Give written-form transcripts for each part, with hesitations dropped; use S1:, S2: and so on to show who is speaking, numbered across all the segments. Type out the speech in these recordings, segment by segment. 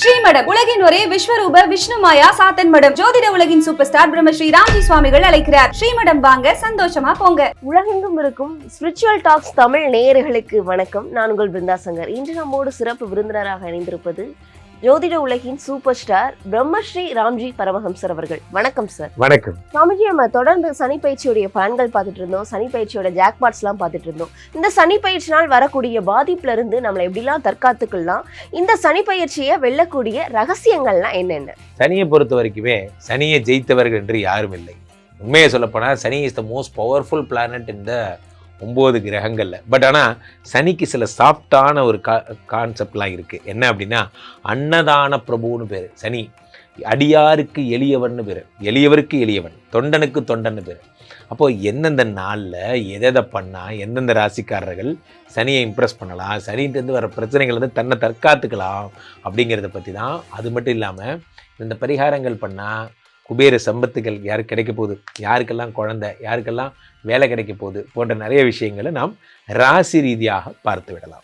S1: ஸ்ரீமடம் உலகின் ஒரே விஸ்வரூப விஷ்ணுமாயா சாத்தன் மடம். ஜோதிட உலகின் சூப்பர் ஸ்டார் பிரம்மஸ்ரீ ராம்ஜி சுவாமிகள் அழைக்கிறார். ஸ்ரீமடம் வாங்க, சந்தோஷமா போங்க.
S2: உலகெங்கும் இருக்கும் ஸ்பிரிச்சுவல் டாக்ஸ் தமிழ் நேயர்களுக்கு வணக்கம். நான் உங்கள் பிருந்தா சங்கர். இன்று நம்மோடு சிறப்பு விருந்தினராக இணைந்திருப்பது ஜோதிட உலகின் சூப்பர் ஸ்டார் பிரம்மஸ்ரீ ராம்ஜி பரமஹம்சர் அவர்கள். வணக்கம் சார்.
S3: வணக்கம்
S2: சுவாமிஜி. நம்ம தொடர்ந்து சனி பயிற்சியுடைய பலன்கள் பார்த்துட்டு இருந்தோம், சனி பயிற்சியோட ஜாக்பாட்ஸ் எல்லாம் பார்த்துட்டு இருந்தோம். இந்த சனி பயிற்சினால் வரக்கூடிய பாதிப்புல இருந்து நம்மளை எப்படிலாம் தற்காத்துக்கலாம், இந்த சனி பயிற்சியை வெல்லக்கூடிய ரகசியங்கள்லாம் என்னென்ன?
S3: சனியை பொறுத்த வரைக்குமே சனியை ஜெயித்தவர்கள் என்று யாரும் இல்லை. உண்மையை சொல்லப்போனால் Shani is the most powerful planet இந்த 9 கிரகங்கள்ல. பட் ஆனால் சனிக்கு சில சாஃப்டான ஒரு கான்செப்ட்லாம் இருக்குது. என்ன அப்படின்னா, அன்னதான பிரபுன்னு பேர். சனி அடியாருக்கு எளியவன்னு பேர், எளியவருக்கு எளியவன், தொண்டனுக்கு தொண்டன்னு பேர். அப்போது எந்தெந்த நாளில் எதை பண்ணால் எந்தெந்த ராசிக்காரர்கள் சனியை இம்ப்ரெஸ் பண்ணலாம், சனிகிட்டேருந்து வர பிரச்சனைகள் வந்து தன்னை தற்காத்துக்கலாம் அப்படிங்கிறத பற்றி தான். அது மட்டும் இல்லாமல் இந்த பரிகாரங்கள் பண்ணால் குபேர சம்பத்துகள் யாருக்கு கிடைக்க போகுது, யாருக்கெல்லாம் குழந்தை, யாருக்கெல்லாம் வேலை கிடைக்க போகுது போன்ற நிறைய விஷயங்களை நாம் ராசி ரீதியாக பார்த்து விடலாம்.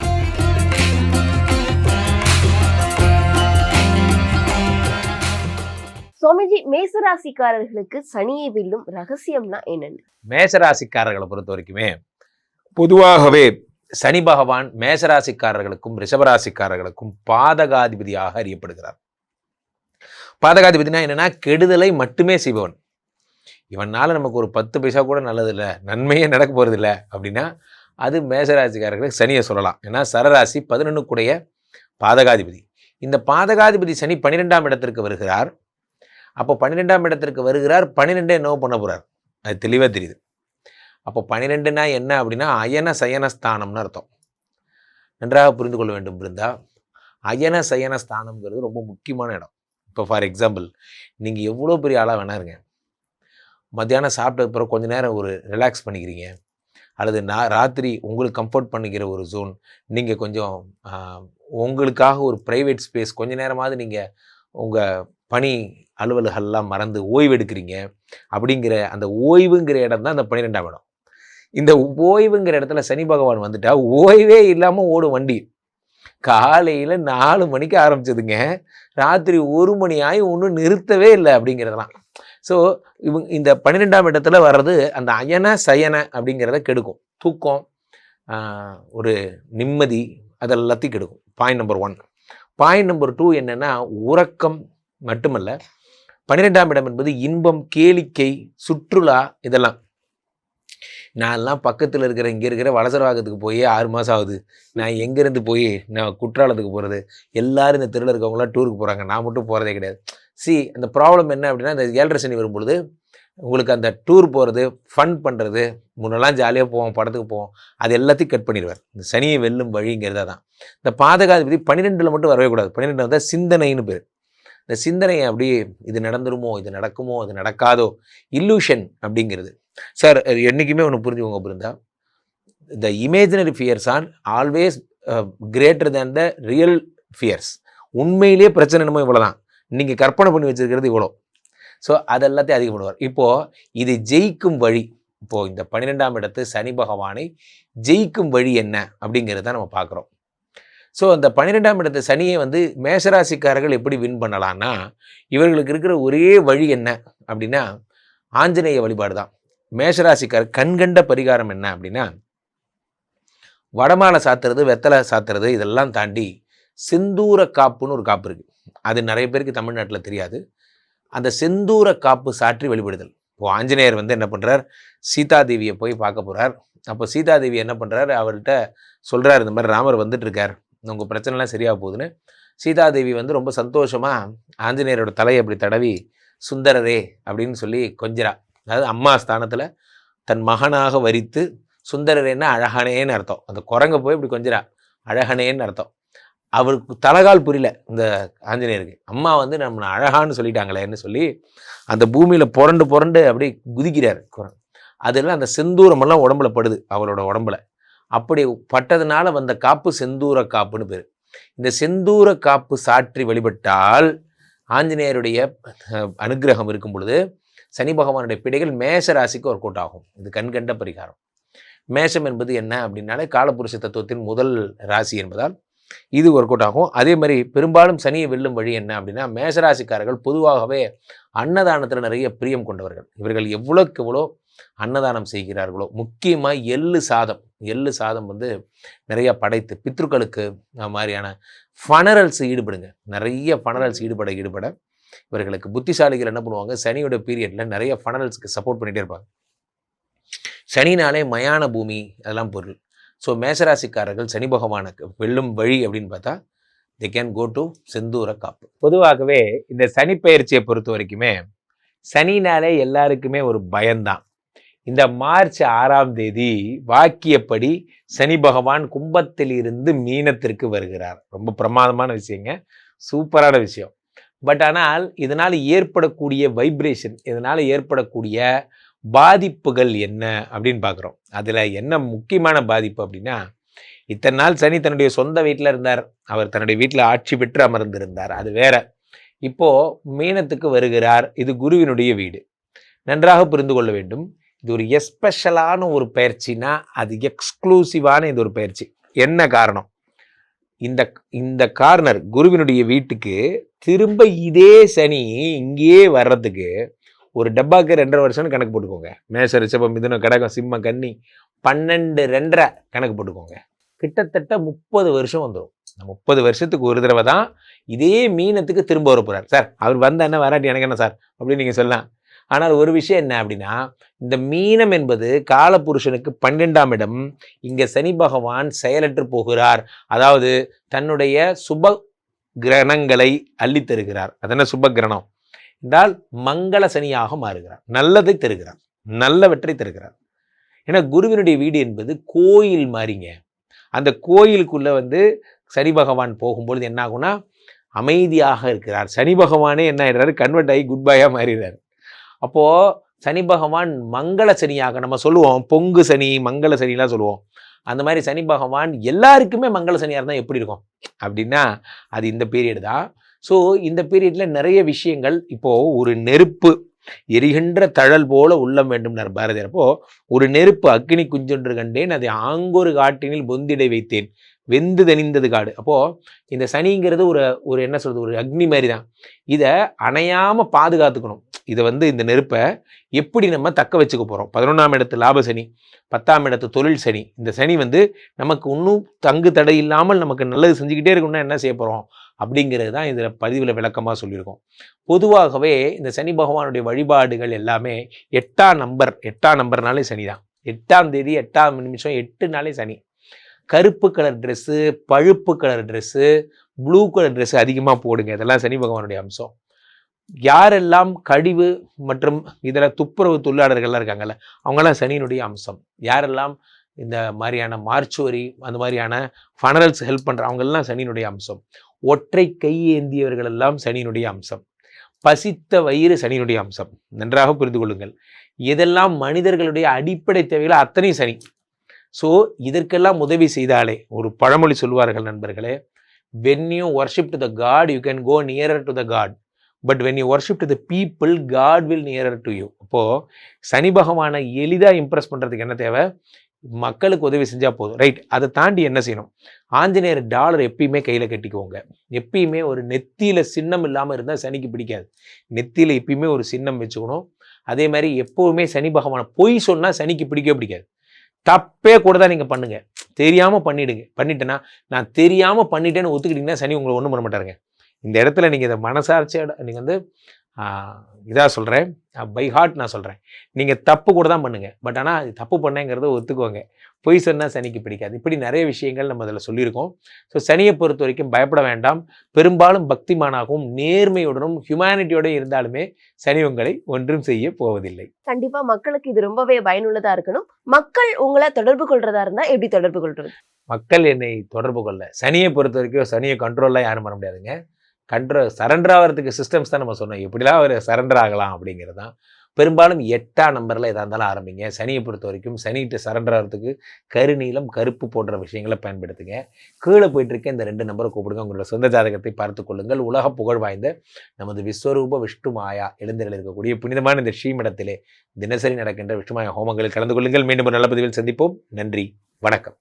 S2: சுவாமிஜி, மேசராசிக்காரர்களுக்கு சனியை வெல்லும் ரகசியம்னா என்னென்ன?
S3: மேசராசிக்காரர்களை பொறுத்த வரைக்குமே பொதுவாகவே சனி பகவான் மேசராசிக்காரர்களுக்கும் ரிஷபராசிக்காரர்களுக்கும் பாதகாதிபதியாக அறியப்படுகிறார். பாதகாதிபதினா என்னன்னா, கெடுதலை மட்டுமே செய்பவன். இவனால நமக்கு ஒரு 10 பைசா கூட நல்லதில்லை, நன்மையே நடக்க போறதில்லை அப்படின்னா அது மேசராசிக்காரர்களுக்கு சனியை சொல்லலாம். ஏன்னா சரராசி 11 பாதகாதிபதி. இந்த பாதகாதிபதி சனி 12ஆம் இடத்திற்கு வருகிறார். அப்போ 12ஆம் இடத்திற்கு வருகிறார், 12 என்னவோ பண்ண போறார், அது தெளிவாக தெரியுது. அப்போ 12னா என்ன அப்படின்னா அயன சயனஸ்தானம்னு அர்த்தம். நன்றாக புரிந்து கொள்ள வேண்டும் பிருந்தா. அயன சயனஸ்தானம்ங்கிறது ரொம்ப முக்கியமான இடம். இப்போ ஃபார் எக்ஸாம்பிள், நீங்கள் எவ்வளோ பெரிய ஆளாக வேணா இருங்க, மத்தியானம் சாப்பிட்ட பிறகு கொஞ்சம் நேரம் ஒரு ரிலாக்ஸ் பண்ணிக்கிறீங்க, அல்லது ராத்திரி உங்களுக்கு கம்ஃபர்ட் பண்ணிக்கிற ஒரு ஜோன், நீங்கள் கொஞ்சம் உங்களுக்காக ஒரு ப்ரைவேட் ஸ்பேஸ் கொஞ்ச நேரமாவது நீங்கள் உங்கள் பணி அலுவல்கள்லாம் மறந்து ஓய்வு எடுக்கிறீங்க அப்படிங்கிற அந்த ஓய்வுங்கிற இடம் தான் அந்த 12ஆம் இடம். இந்த ஓய்வுங்கிற இடத்துல சனி பகவான் வந்துட்டா ஓய்வே இல்லாமல் ஓடும் வண்டி. காலையில் 4 மணிக்கு ஆரம்பிச்சதுங்க, ராத்திரி 1 மணி ஆகி ஒன்றும் நிறுத்தவே இல்லை அப்படிங்கிறதெல்லாம். ஸோ இந்த 12ஆம் இடத்துல வர்றது அந்த அயன சயன அப்படிங்கிறத கெடுக்கும். தூக்கம், ஒரு நிம்மதி, அதெல்லாத்தையும் கெடுக்கும். Point number 1. பாயிண்ட் நம்பர் 2 என்னென்னா, உறக்கம் மட்டுமல்ல, 12ஆம் இடம் என்பது இன்பம், கேளிக்கை, சுற்றுலா, இதெல்லாம். நான்லாம் பக்கத்தில் இருக்கிற இங்கே இருக்கிற வலசரவாக்கத்துக்கு போய் 6 மாதம் ஆகுது. நான் எங்கேருந்து போய் நான் குற்றாலத்துக்கு போகிறது, எல்லோரும் இந்த தெருவில் இருக்கவங்களாம் டூருக்கு போகிறாங்க, நான் மட்டும் போகிறதே கிடையாது. அந்த ப்ராப்ளம் என்ன அப்படின்னா, இந்த 7.5 சனி வரும்பொழுது உங்களுக்கு அந்த டூர் போகிறது, ஃபன் பண்ணுறது, முன்னெல்லாம் ஜாலியாக போவோம், படத்துக்கு போவோம், அது எல்லாத்தையும் கட் பண்ணிடுவார். இந்த சனியை வெல்லும் வழிங்கிறதா தான். இந்த பாதகாதிபதி 12ல் மட்டும் வரவே கூடாது. 12 வந்து சிந்தனைன்னு பேர். இந்த சிந்தனையை அப்படியே இது நடந்துருமோ, இது நடக்குமோ, இது நடக்காதோ, இல்லூஷன் அப்படிங்கிறது. சார், என்றைக்குமே ஒன்று புரிஞ்சுக்கோங்க Brinda, the imaginary fears are always greater than the real fears. உண்மையிலேயே பிரச்சனை என்னமோ இவ்வளோ தான், நீங்கள் கற்பனை பண்ணி வச்சுருக்கிறது இவ்வளோ. ஸோ அதெல்லாத்தையும் அதிகப்படுவார். இப்போது இது ஜெயிக்கும் வழி, இப்போது இந்த 12ஆம் இடத்து சனி பகவானை ஜெயிக்கும் வழி என்ன அப்படிங்கிறத நம்ம பார்க்குறோம். ஸோ அந்த 12ஆம் இடத்து சனியை வந்து மேஷராசிக்காரர்கள் எப்படி வின் பண்ணலான்னா, இவர்களுக்கு இருக்கிற ஒரே வழி என்ன அப்படின்னா ஆஞ்சநேய வழிபாடு தான். மேஷராசிக்காரர் கண்கண்ட பரிகாரம் என்ன அப்படின்னா, வடமாலை சாத்துறது, வெத்தலை சாத்துறது, இதெல்லாம் தாண்டி செந்தூர காப்புன்னு ஒரு காப்பு இருக்குது. அது நிறைய பேருக்கு தமிழ்நாட்டில் தெரியாது. அந்த செந்தூர காப்பு சாற்றி வழிபடுதல். இப்போது ஆஞ்சநேயர் வந்து என்ன பண்ணுறார், சீதாதேவியை போய் பார்க்க போகிறார். அப்போ சீதாதேவி என்ன பண்ணுறாரு, அவர்கிட்ட சொல்கிறார், இந்த மாதிரி ராமர் வந்துட்டு இருக்கார், உங்கள் பிரச்சனைலாம் சரியாக போகுதுன்னு. சீதாதேவி வந்து ரொம்ப சந்தோஷமாக ஆஞ்சநேயரோட தலையை அப்படி தடவி சுந்தரரே அப்படின்னு சொல்லி கொஞ்சரா. அதாவது அம்மா ஸ்தானத்தில் தன் மகனாக வரித்து, சுந்தரரேன்னா அழகனேன்னு அர்த்தம். அந்த குரங்க போய் இப்படி கொஞ்சரா, அழகனேன்னு அர்த்தம். அவருக்கு தலகால் புரியல இந்த ஆஞ்சநேயருக்கு. அம்மா வந்து நம்மளை அழகான்னு சொல்லிட்டாங்களேன்னு சொல்லி அந்த பூமியில் புரண்டு புரண்டு அப்படி குதிக்கிறார் குரங்கு. அதெல்லாம் அந்த செந்தூரமெல்லாம் உடம்புல படுது, அவரோட உடம்புல. அப்படி பட்டதுனால வந்த காப்பு செந்தூர காப்புன்னு பேர். இந்த செந்தூர காப்பு சாற்றி வழிபட்டால் ஆஞ்சநேயருடைய அனுகிரகம் இருக்கும் பொழுது சனி பகவானுடைய பிடைகள் மேஷ ராசிக்கு ஒர்க் அவுட் ஆகும். இது கண்கண்ட பரிகாரம். மேஷம் என்பது என்ன அப்படின்னாலே காலபுருஷ தத்துவத்தின் முதல் ராசி என்பதால் இது ஒர்க் அவுட் ஆகும். அதே மாதிரி பெரும்பாலும் சனியை வெல்லும் வழி என்ன அப்படின்னா, மேஷராசிக்காரர்கள் பொதுவாகவே அன்னதானத்தில் நிறைய பிரியம் கொண்டவர்கள். இவர்கள் எவ்வளோக்கு எவ்வளோ அன்னதானம் செய்கிறார்களோ, முக்கியமாக எள்ளு சாதம் வந்து நிறைய படைத்து பித்ருக்களுக்கு மாதிரியான ஃபனரல்ஸ் ஈடுபடுங்க. நிறைய ஃபனரல்ஸ் ஈடுபட இவர்களுக்கு புத்திசாலிகள் என்ன பண்ணுவாங்க, சனியோட பீரியடில் நிறைய ஃபனரல்ஸ்க்கு சப்போர்ட் பண்ணிகிட்டே இருப்பாங்க. சனினாலே மயான பூமி அதெல்லாம் பொருள். ஸோ மேஷராசிக்காரர்கள் சனி பகவானுக்கு வெல்லும் வழி அப்படின்னு பார்த்தா they can go to செந்தூர காப்பு. பொதுவாகவே இந்த சனி பயிற்சியை பொறுத்த வரைக்குமே சனினாலே எல்லாருக்குமே ஒரு பயம்தான். இந்த மார்ச் 6ஆம் தேதி வாக்கியப்படி சனி பகவான் கும்பத்தில் இருந்து மீனத்திற்கு வருகிறார். ரொம்ப பிரமாதமான விஷயங்க, சூப்பரான விஷயம். பட் ஆனால் இதனால் ஏற்படக்கூடிய வைப்ரேஷன், இதனால் ஏற்படக்கூடிய பாதிப்புகள் என்ன அப்படின்னு பார்க்குறோம். அதில் என்ன முக்கியமான பாதிப்பு அப்படின்னா, இத்தனை நாள் சனி தன்னுடைய சொந்த வீட்டில் இருந்தார், அவர் தன்னுடைய வீட்டில் ஆட்சி பெற்று அமர்ந்திருந்தார், அது வேற. இப்போ மீனத்துக்கு வருகிறார். இது குருவினுடைய வீடு. நன்றாக புரிந்து கொள்ள வேண்டும். இது ஒரு எஸ்பெஷலான ஒரு பயிற்சினா அது எக்ஸ்க்ளூசிவான இது ஒரு பயிற்சி. என்ன காரணம்? இந்த கார்னர் குருவினுடைய வீட்டுக்கு திரும்ப இதே சனி இங்கேயே வர்றதுக்கு ஒரு டப்பாக்கு 2.5 வருஷம்னு கணக்கு போட்டுக்கோங்க. மேஷ ரிஷபம் மிதுனம் கடகம் சிம்மம் கன்னி 12 2.5 கணக்கு போட்டுக்கோங்க. கிட்டத்தட்ட 30 வருஷம் வந்துடும். 30 வருஷத்துக்கு ஒரு தடவை தான் இதே மீனத்துக்கு திரும்ப வர போகிறார். சார் அவர் வந்த என்ன வராட்டி எனக்கு என்ன சார் அப்படின்னு நீங்கள் சொல்லலாம். ஆனால் ஒரு விஷயம் என்ன அப்படின்னா, இந்த மீனம் என்பது காலபுருஷனுக்கு 12ஆம் இடம். இங்கே சனி பகவான் செயலற்று போகிறார். அதாவது தன்னுடைய சுப கிரணங்களை அள்ளி தருகிறார். அதென்ன சுப கிரணம் என்றால் மங்கள சனியாக மாறுகிறார். நல்லதை தருகிறார், நல்லவற்றை தருகிறார். ஏன்னா குருவினுடைய வீடு என்பது கோயில் மாதிரிங்க. அந்த கோயிலுக்குள்ள வந்து சனி பகவான் போகும்பொழுது என்ன ஆகும்னா அமைதியாக இருக்கிறார். சனி பகவானே என்ன ஆயிடுறாரு, கன்வெர்ட் ஆகி குட் பாயா மாறிடுறாரு. அப்போ சனி பகவான் மங்கள சனியாக, நம்ம சொல்லுவோம் பொங்கு சனி மங்கள சனிலாம் சொல்லுவோம். அந்த மாதிரி சனி பகவான் எல்லாருக்குமே மங்கள சனியாக இருந்தால் எப்படி இருக்கும் அப்படின்னா அது இந்த பீரியட் தான். ஸோ இந்த பீரியடில் நிறைய விஷயங்கள், இப்போது ஒரு நெருப்பு எரிகின்ற தழல் போல உள்ளம் வேண்டும்னார் பாரதியார். அப்போ ஒரு நெருப்பு அக்னி குஞ்சொன்று கண்டேன், அதை ஆங்கொரு காட்டினில் பொந்திடை வைத்தேன், வெந்து தணிந்தது காடு. அப்போது இந்த சனிங்கிறது ஒரு என்ன சொல்கிறது, ஒரு அக்னி மாதிரி தான். இதை அணையாமல் பாதுகாத்துக்கணும். இதை வந்து இந்த நெருப்பை எப்படி நம்ம தக்க வச்சுக்க போகிறோம். 11ஆம் இடத்து லாப சனி, 10ஆம் இடத்து தொழில் சனி. இந்த சனி வந்து நமக்கு இன்னும் தங்கு தடை இல்லாமல் நமக்கு நல்லது செஞ்சுக்கிட்டே இருக்கணும்னா என்ன செய்ய போகிறோம் அப்படிங்கிறது தான் இதில் பதிவில் விளக்கமாக சொல்லியிருக்கோம். பொதுவாகவே இந்த சனி பகவானுடைய வழிபாடுகள் எல்லாமே 8ஆம் நம்பர்னாலே சனி தான். 8ஆம் தேதி 8ஆம் நிமிஷம் 8 நாளே சனி. கருப்பு கலர் ட்ரெஸ்ஸு, பழுப்பு colour dress, blue colour dress அதிகமாக போடுங்க. இதெல்லாம் சனி பகவானுடைய அம்சம். யாரெல்லாம் கழிவு மற்றும் இதில் துப்புரவு தொழிலாளர்கள்லாம் இருக்காங்கல்ல, அவங்கெல்லாம் சனியினுடைய அம்சம். யாரெல்லாம் இந்த மாதிரியான மார்ச்சுவரி அந்த மாதிரியான ஃபனரல்ஸ் ஹெல்ப் பண்ணுற அவங்கெல்லாம் சனியினுடைய அம்சம். ஒற்றை கை ஏந்தியவர்கள் எல்லாம் சனியினுடைய அம்சம். பசித்த வயிறு சனியினுடைய அம்சம். நன்றாக புரிந்து கொள்ளுங்கள். இதெல்லாம் மனிதர்களுடைய அடிப்படை தேவைகளை அத்தனையும் சனி. ஸோ இதற்கெல்லாம் உதவி செய்தாலே, ஒரு பழமொழி சொல்வார்கள் நண்பர்களே, when you worship to the God you can go nearer to the God, but when you worship to the people God will nearer to you. அப்போது சனி பகவானை எளிதாக இம்ப்ரெஸ் பண்ணுறதுக்கு என்ன தேவை, மக்களுக்கு உதவி செஞ்சால் போதும். ரைட். அதை தாண்டி என்ன செய்யணும், ஆஞ்சநேயர் டாலர் எப்பயுமே கையில் கட்டிக்கோங்க. எப்பயுமே ஒரு நெத்தியில் சின்னம் இல்லாமல் இருந்தால் சனிக்கு பிடிக்காது. நெத்தியில் எப்பயுமே ஒரு சின்னம் வச்சுக்கணும். அதே மாதிரி எப்போவுமே சனி பகவானை பொய் சொன்னால் சனிக்கு பிடிக்காது. தப்பே கூட தான் நீங்கள் பண்ணுங்கள், தெரியாமல் பண்ணிட்டேன்னா நான் தெரியாமல் பண்ணிட்டேன்னு ஒத்துக்கிட்டிங்கன்னா சனி உங்களை ஒன்றும் பண்ண மாட்டாருங்க. இந்த இடத்துல நீங்கள் இதை மனசாட்சியோட நீங்கள் வந்து இதாக சொல்கிறேன், பை ஹார்ட் நான் சொல்கிறேன், நீங்கள் தப்பு கூட தான் பண்ணுங்கள். பட் ஆனால் அது தப்பு பண்ணேங்கிறத ஒத்துக்குவாங்க. பொய் சொன்னால் சனிக்கு பிடிக்காது. இப்படி நிறைய விஷயங்கள் நம்ம அதில் சொல்லியிருக்கோம். ஸோ சனியை பொறுத்த வரைக்கும் பயப்பட வேண்டாம். பெரும்பாலும் பக்திமானாகவும் நேர்மையுடனும் ஹியூமனிட்டியோடய இருந்தாலுமே சனி உங்களை ஒன்றும் செய்ய போவதில்லை.
S2: கண்டிப்பா மக்களுக்கு இது ரொம்பவே பயனுள்ளதா இருக்கணும். மக்கள் உங்களை தொடர்பு கொள்றதா இருந்தா எப்படி தொடர்பு கொள்றது?
S3: மக்கள் என்னை தொடர்பு கொள்ள, சனியை பொறுத்த வரைக்கும் சனியை கண்ட்ரோல்லாம் யாரும் பண்ண முடியாதுங்க. சரண்டர் ஆகிறதுக்கு சிஸ்டம்ஸ் தான் நம்ம சொன்னோம். எப்படிலாம் ஒரு சரண்டர் ஆகலாம் அப்படிங்கிறது தான். பெரும்பாலும் 8ஆம் நம்பரில் எதாக இருந்தாலும் ஆரம்பிங்க. சனியை பொறுத்த வரைக்கும் சனிகிட்ட சரண்டர் ஆகிறதுக்கு கருநீலம் கருப்பு போன்ற விஷயங்களை பயன்படுத்துங்க. கீழே போயிட்டு இருக்க இந்த 2 நம்பரை கூப்பிடுங்க. உங்களோட சொந்த ஜாதகத்தை பார்த்து கொள்ளுங்கள். உலக புகழ் வாய்ந்த நமது விஸ்வரூப விஷ்ணு மாயா எழுந்தரில் இருக்கக்கூடிய புனிதமான இந்த ஸ்ரீமடத்திலே தினசரி நடக்கின்ற விஷ்ணு மாயா ஹோமங்களில் கலந்து கொள்ளுங்கள். மீண்டும் ஒரு நல்ல பதிவில் சந்திப்போம். நன்றி, வணக்கம்.